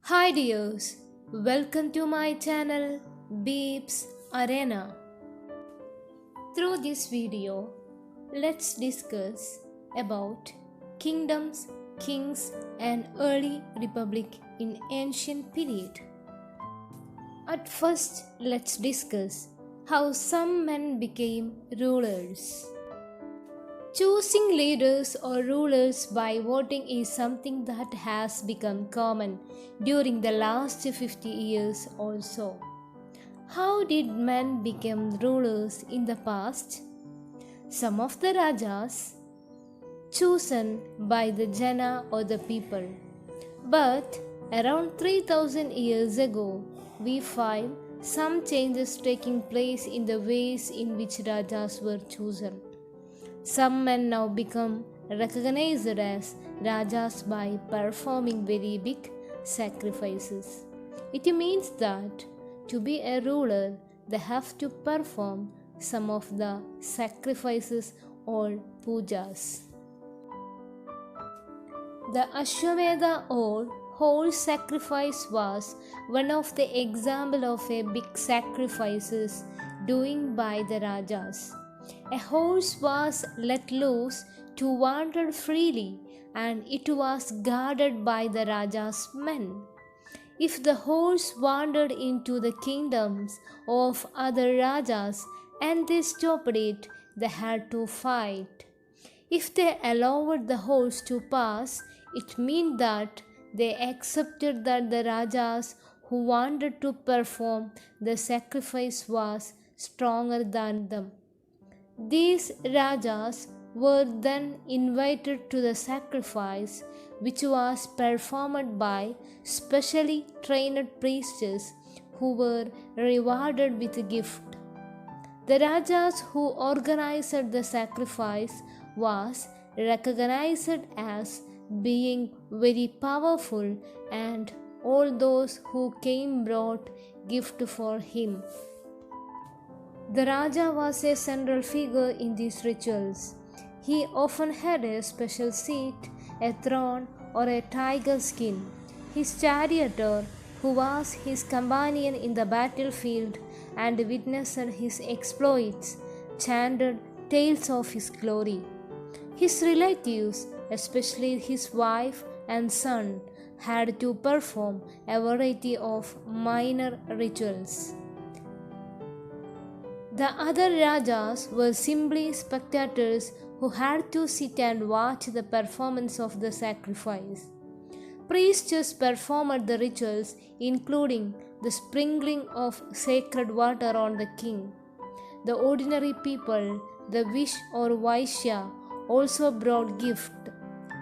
Hi dears, welcome to my channel Beeb'z Arena. Through this video, let's discuss about kingdoms, kings and early republic in ancient period. At first, let's discuss how some men became rulers. Choosing leaders or rulers by voting is something that has become common during the last 50 years or so. How did men become rulers in the past? Some of the Rajas chosen by the Jana or the people. But around 3000 years ago, we find some changes taking place in the ways in which Rajas were chosen. Some men now become recognized as Rajas by performing very big sacrifices. It means that to be a ruler, they have to perform some of the sacrifices or pujas. The Ashvamedha or whole sacrifice was one of the example of a big sacrifices doing by the Rajas. A horse was let loose to wander freely, and it was guarded by the Raja's men. If the horse wandered into the kingdoms of other Rajas and they stopped it, they had to fight. If they allowed the horse to pass, it meant that they accepted that the Rajas who wanted to perform the sacrifice was stronger than them. These Rajas were then invited to the sacrifice, which was performed by specially trained priests who were rewarded with a gift. The Rajas who organized the sacrifice was recognized as being very powerful, and all those who came brought gift for him. The Raja was a central figure in these rituals. He often had a special seat, a throne, or a tiger skin. His charioteer, who was his companion in the battlefield and witnessed his exploits, chanted tales of his glory. His relatives, especially his wife and son, had to perform a variety of minor rituals. The other Rajas were simply spectators who had to sit and watch the performance of the sacrifice. Priests performed the rituals, including the sprinkling of sacred water on the king. The ordinary people, the Vish or Vaishya, also brought gift.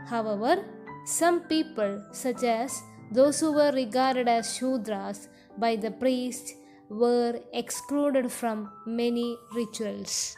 However, some people, such as those who were regarded as Shudras by the priests, were excluded from many rituals.